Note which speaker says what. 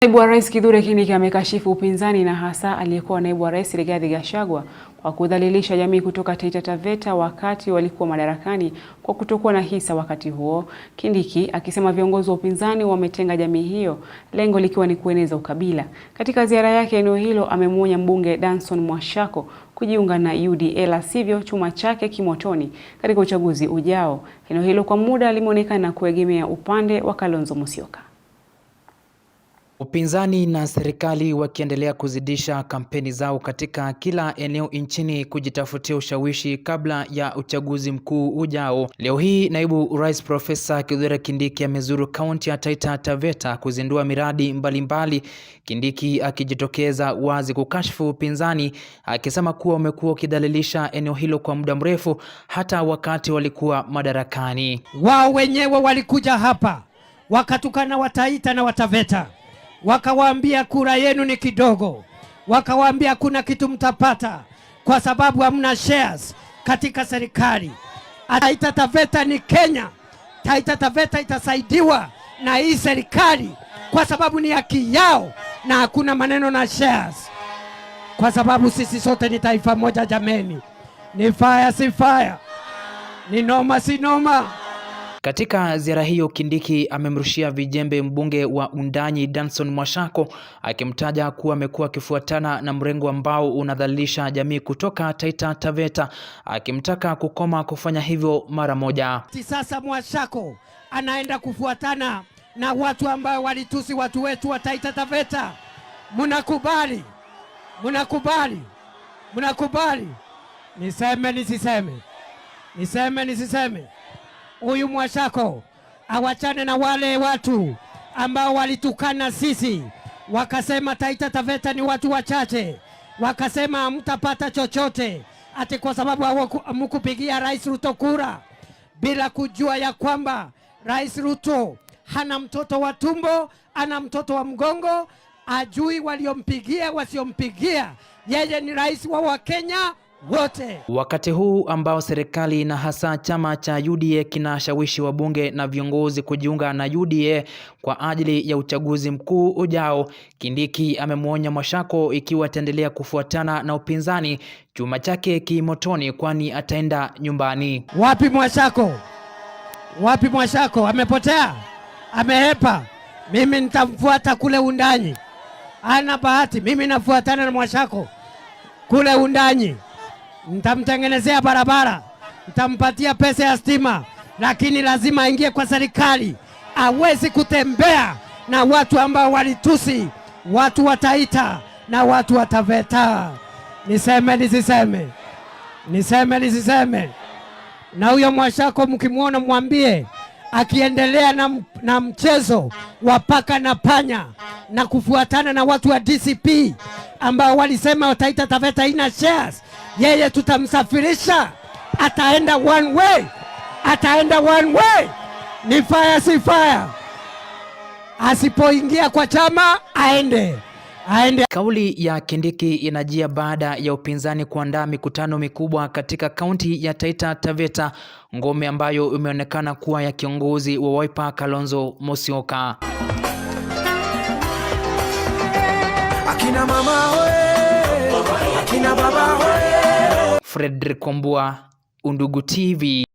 Speaker 1: Naibu wa Rais Kithure Kindiki amekashifu upinzani na hasa aliyekuwa Naibu wa Rais Rigathi Gachagua kwa kudhalilisha jamii kutoka Taita Taveta wakati walikuwa madarakani kwa kutokuwa na hisa wakati huo. Kindiki akisema viongozi wa upinzani wametenga jamii hiyo, lengo likiwa ni kueneza ukabila. Katika ziara yake eneo hilo amemwonya mbunge Danson Mwashako kujiunga na UDA, la sivyo chuma chake kimotoni katika uchaguzi ujao. Eneo hilo kwa muda limeonekana kuegemea upande wa Kalonzo Musyoka.
Speaker 2: Upinzani na serikali wakiendelea kuzidisha kampeni zao katika kila eneo nchini kujitafutia ushawishi kabla ya uchaguzi mkuu ujao. Leo hii Naibu Rais Profesa Kithure Kindiki amezuru kaunti ya Taita Taveta kuzindua miradi mbalimbali. Kindiki akijitokeza wazi kukashifu upinzani, akisema kuwa umekuwa ukidhalilisha eneo hilo kwa muda mrefu hata wakati walikuwa madarakani.
Speaker 3: Wao wenyewe walikuja hapa wakatukana Wataita na Wataveta, wakawaambia kura yenu ni kidogo, wakawaambia kuna kitu mtapata kwa sababu hamna shares katika serikali. Taita Taveta ni Kenya. Taita Taveta itasaidiwa na hii serikali kwa sababu ni haki yao na hakuna maneno na shares, kwa sababu sisi sote ni taifa moja jameni. Ni fire si fire, ni noma si noma.
Speaker 2: Katika ziara hiyo Kindiki amemrushia vijembe mbunge wa Undanyi Danson Mwashako, akimtaja kuwa amekuwa akifuatana na mrengo ambao unadhalilisha jamii kutoka Taita Taveta, akimtaka kukoma kufanya hivyo mara moja.
Speaker 3: Sasa Mwashako anaenda kufuatana na watu ambao walitusi watu wetu wa Taita Taveta. Mnakubali? Mnakubali? Mnakubali? Niseme nisiseme? Niseme nisiseme? Huyu Mwashako awachane na wale watu ambao walitukana sisi, wakasema Taita Taveta ni watu wachache, wakasema hamtapata chochote ati kwa sababu hamkupigia Rais Ruto kura, bila kujua ya kwamba Rais Ruto hana mtoto wa tumbo, ana mtoto wa mgongo, ajui waliompigia wasiompigia. Yeye ni rais wa Wakenya wote.
Speaker 2: Wakati huu ambao serikali na hasa chama cha UDA kinashawishi wabunge na viongozi kujiunga na UDA kwa ajili ya uchaguzi mkuu ujao, Kindiki amemwonya Mwashako ikiwa ataendelea kufuatana na upinzani, chuma chake kimotoni, kwani ataenda nyumbani.
Speaker 3: Wapi Mwashako? Wapi Mwashako? Amepotea, amehepa. Mimi nitamfuata kule Undanyi. Ana bahati, mimi nafuatana na Mwashako kule Undanyi. Nitamtengenezea barabara, nitampatia pesa ya stima, lakini lazima aingie kwa serikali. Hawezi kutembea na watu ambao walitusi watu wa Taita na watu wa Taveta. Niseme nisiseme? Niseme nisiseme? Na huyo Mwashako mkimwona mwambie akiendelea na mchezo wa paka na panya na kufuatana na watu wa DCP ambao walisema Taita Taveta ina shares, yeye tutamsafirisha, ataenda one way, ataenda one way. Ni fire si fire, asipoingia kwa chama aende.
Speaker 2: Kauli ya Kindiki inajia baada ya upinzani kuandaa mikutano mikubwa katika kaunti ya Taita Taveta, ngome ambayo imeonekana kuwa ya kiongozi wa Wiper Kalonzo Musyoka.
Speaker 4: Akina mama we, akina baba we.
Speaker 2: Fredrick Kwambua, Undugu TV.